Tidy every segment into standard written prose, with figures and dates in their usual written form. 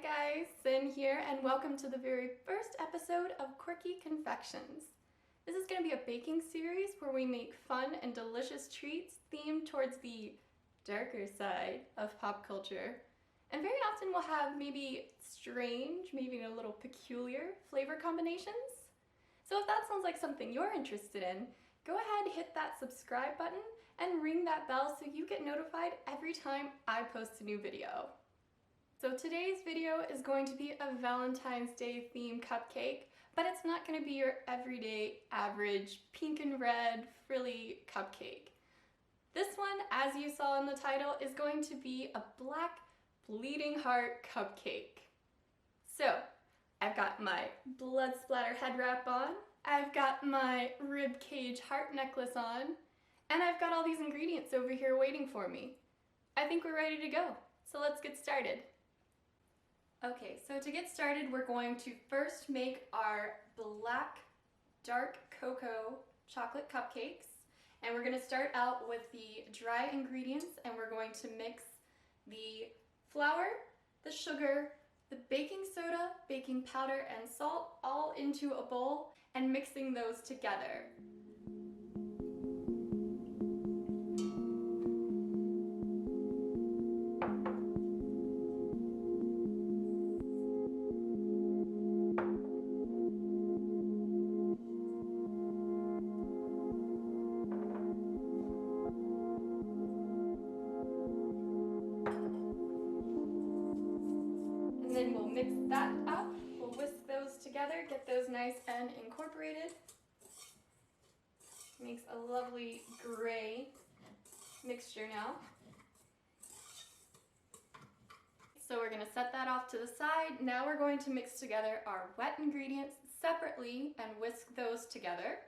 guys, Cin here, and welcome to the very first episode of Quirky Confections. This is going to be a baking series where we make fun and delicious treats themed towards the darker side of pop culture. And very often we'll have maybe strange, maybe a little peculiar flavor combinations. So if that sounds like something you're interested in, go ahead, hit that subscribe button and ring that bell so you get notified every time I post a new video. So today's video is going to be a Valentine's Day themed cupcake, but it's not going to be your everyday average pink and red frilly cupcake. This one, as you saw in the title, is going to be a black bleeding heart cupcake. So I've got my blood splatter head wrap on, I've got my rib cage heart necklace on, and I've got all these ingredients over here waiting for me. I think we're ready to go, so let's get started. Okay, so to get started, we're going to first make our black dark cocoa chocolate cupcakes. And we're going to start out with the dry ingredients, and we're going to mix the flour, the sugar, the baking soda, baking powder, and salt all into a bowl and mixing those together. And then we'll mix that up, we'll whisk those together, get those nice and incorporated. Makes a lovely gray mixture now. So we're going to set that off to the side. Now we're going to mix together our wet ingredients separately and whisk those together.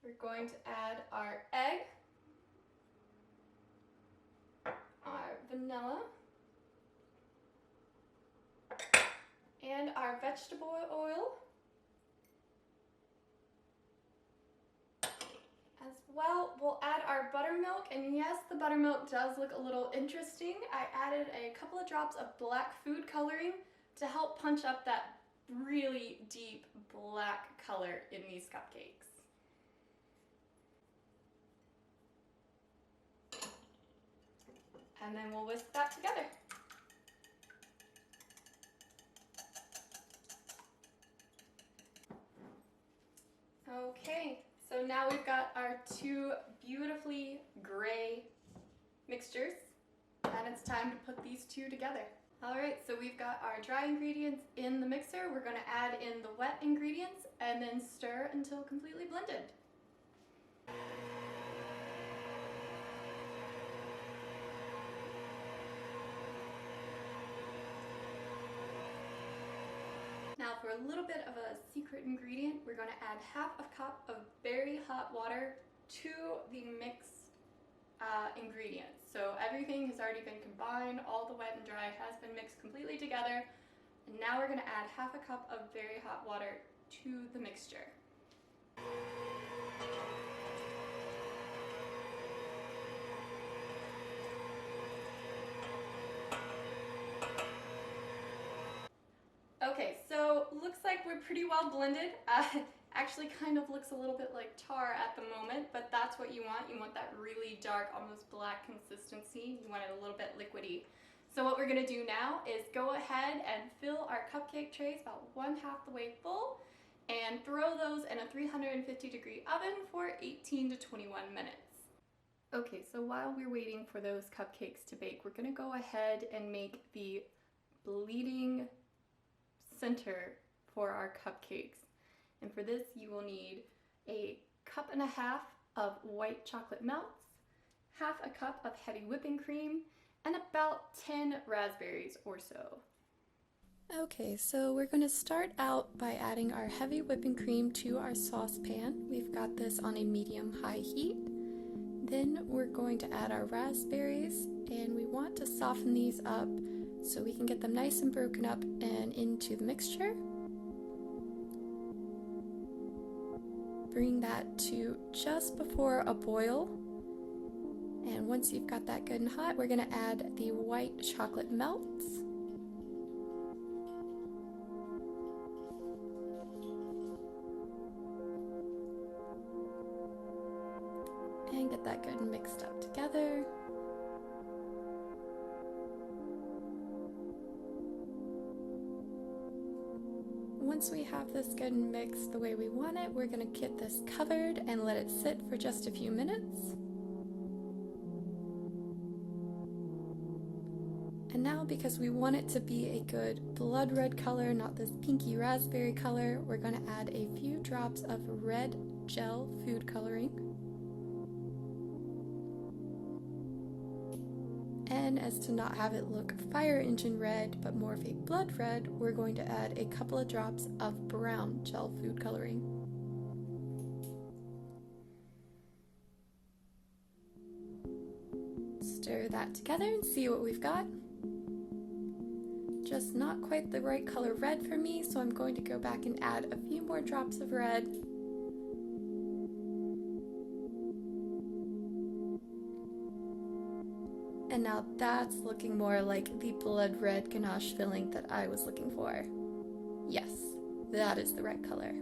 We're going to add our egg, our vanilla, and our vegetable oil. As well, we'll add our buttermilk, and yes, the buttermilk does look a little interesting. I added a couple of drops of black food coloring to help punch up that really deep black color in these cupcakes. And then we'll whisk that together. Okay, so now we've got our two beautifully gray mixtures, and it's time to put these two together. Alright, so we've got our dry ingredients in the mixer. We're going to add in the wet ingredients and then stir until completely blended. Now for a little bit of a secret ingredient, we're going to add half a cup of very hot water to the mixed ingredients. So everything has already been combined, all the wet and dry has been mixed completely together. And now we're going to add half a cup of very hot water to the mixture. Okay, so looks like we're pretty well blended. Actually kind of looks a little bit like tar at the moment, but that's what you want. You want that really dark, almost black consistency. You want it a little bit liquidy. So what we're going to do now is go ahead and fill our cupcake trays about 1/2 the way full and throw those in a 350-degree oven for 18 to 21 minutes. Okay, so while we're waiting for those cupcakes to bake, we're going to go ahead and make the bleeding center for our cupcakes. And for this you will need 1.5 cups of white chocolate melts, 1/2 cup of heavy whipping cream, and about 10 raspberries or so. Okay, so we're going to start out by adding our heavy whipping cream to our saucepan. We've got this on a medium-high heat. Then we're going to add our raspberries, and we want to soften these up so we can get them nice and broken up and into the mixture. Bring that to just before a boil, And once you've got that good and hot, we're gonna add the white chocolate melts. And get that good and mixed up together. Once we have this good and mixed the way we want it, we're going to get this covered and let it sit for just a few minutes. And now, because we want it to be a good blood red color, not this pinky raspberry color, we're going to add a few drops of red gel food coloring. And as to not have it look fire engine red, but more of a blood red, we're going to add a couple of drops of brown gel food coloring. Stir that together and see what we've got. Just not quite the right color red for me, so I'm going to go back and add a few more drops of red. And now that's looking more like the blood red ganache filling that I was looking for. Yes, that is the right color.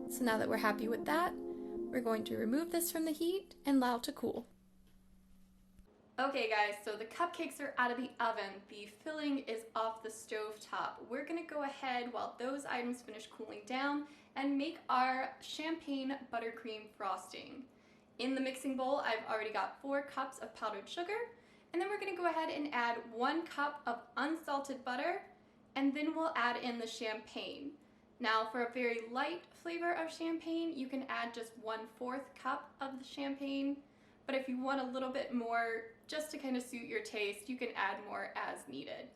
So now that we're happy with that, we're going to remove this from the heat and allow to cool. Okay guys, so the cupcakes are out of the oven. The filling is off the stove top. We're gonna go ahead while those items finish cooling down and make our champagne buttercream frosting. In the mixing bowl, I've already got 4 cups of powdered sugar. And then we're gonna go ahead and add 1 cup of unsalted butter, and then we'll add in the champagne. Now for a very light flavor of champagne, you can add just 1/4 cup of the champagne, but if you want a little bit more, just to kind of suit your taste, you can add more as needed.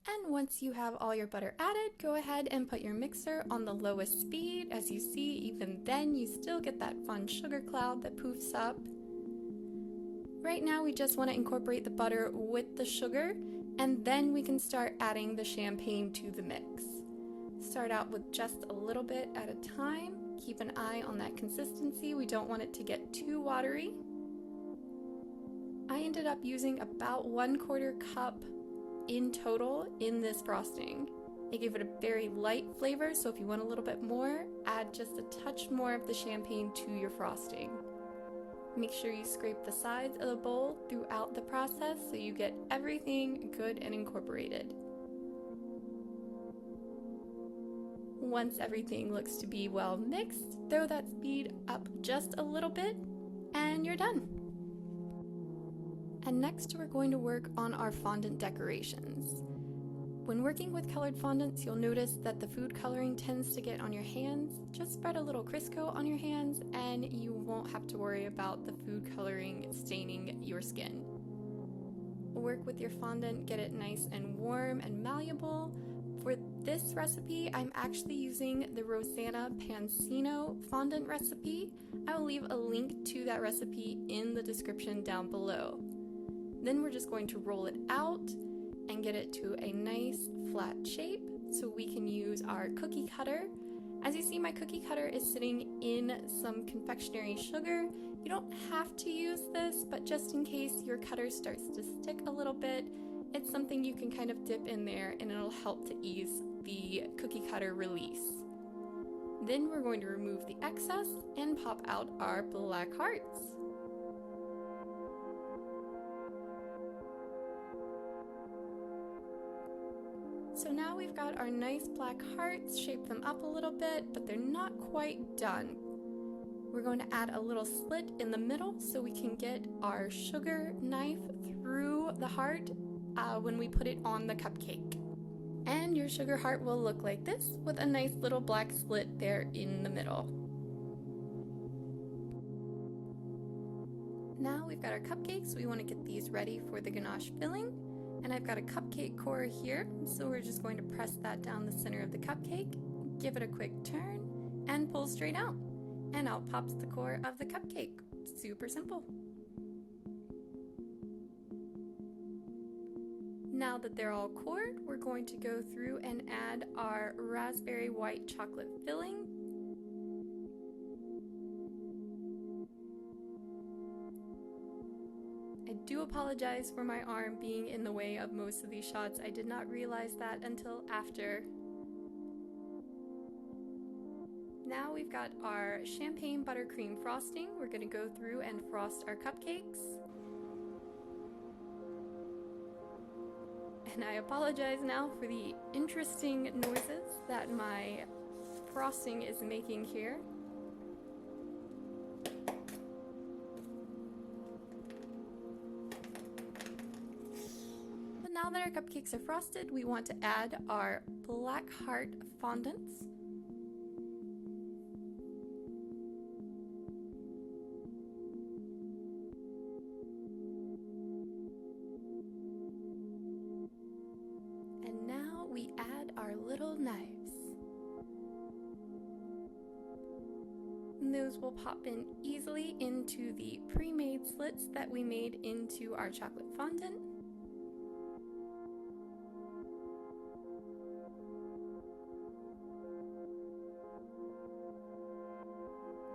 And once you have all your butter added, go ahead and put your mixer on the lowest speed. As you see, even then you still get that fun sugar cloud that poofs up. Right now we just want to incorporate the butter with the sugar, and then we can start adding the champagne to the mix. Start out with just a little bit at a time. Keep an eye on that consistency. We don't want it to get too watery. I ended up using about 1/4 cup in total in this frosting. It gave it a very light flavor, so if you want a little bit more, add just a touch more of the champagne to your frosting. Make sure you scrape the sides of the bowl throughout the process so you get everything good and incorporated. Once everything looks to be well mixed, throw that speed up just a little bit and you're done. And next we're going to work on our fondant decorations. When working with colored fondants, you'll notice that the food coloring tends to get on your hands. Just spread a little Crisco on your hands and you won't have to worry about the food coloring staining your skin. Work with your fondant, get it nice and warm and malleable. For this recipe, I'm actually using the Rosanna Pansino fondant recipe. I will leave a link to that recipe in the description down below. Then we're just going to roll it out and get it to a nice flat shape so we can use our cookie cutter. As you see, my cookie cutter is sitting in some confectionery sugar. You don't have to use this, but just in case your cutter starts to stick a little bit, it's something you can kind of dip in there and it'll help to ease the cookie cutter release. Then we're going to remove the excess and pop out our black hearts. So now we've got our nice black hearts, shape them up a little bit, but they're not quite done. We're going to add a little slit in the middle so we can get our sugar knife through the heart when we put it on the cupcake. And your sugar heart will look like this with a nice little black slit there in the middle. Now we've got our cupcakes. We want to get these ready for the ganache filling. And I've got a cupcake core here, so we're just going to press that down the center of the cupcake, give it a quick turn, and pull straight out. And out pops the core of the cupcake. Super simple. Now that they're all cored, we're going to go through and add our raspberry white chocolate filling. I do apologize for my arm being in the way of most of these shots. I did not realize that until after. Now we've got our champagne buttercream frosting. We're going to go through and frost our cupcakes. And I apologize now for the interesting noises that my frosting is making here. But now that our cupcakes are frosted, we want to add our black heart fondants. And now we add our little knives. And those will pop in easily into the pre-made slits that we made into our chocolate fondant.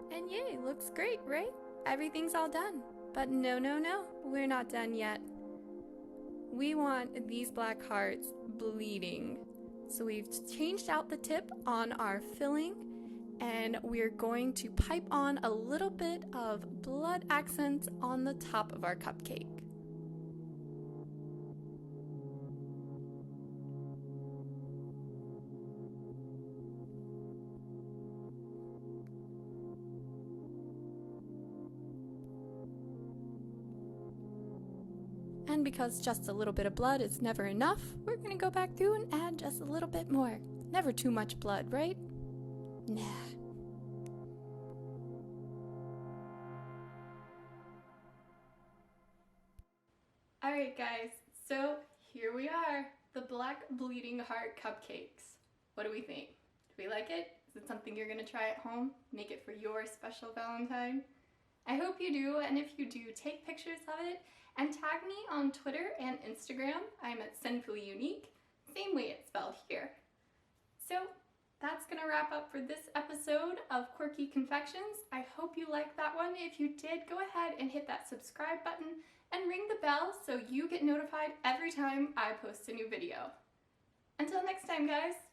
And yay, looks great, right? Everything's all done. But no, we're not done yet. We want these black hearts bleeding. So we've changed out the tip on our filling, and we're going to pipe on a little bit of blood accents on the top of our cupcake. And because just a little bit of blood is never enough, we're going to go back through and add just a little bit more. Never too much blood, right? Nah. Alright guys, so here we are, the black bleeding heart cupcakes. What do we think? Do we like it? Is it something you're going to try at home? Make it for your special Valentine? I hope you do, and if you do, take pictures of it and tag me on Twitter and Instagram. I'm at Cinfully Unique, same way it's spelled here. So that's going to wrap up for this episode of Quirky Confections. I hope you liked that one. If you did, go ahead and hit that subscribe button and ring the bell so you get notified every time I post a new video. Until next time, guys.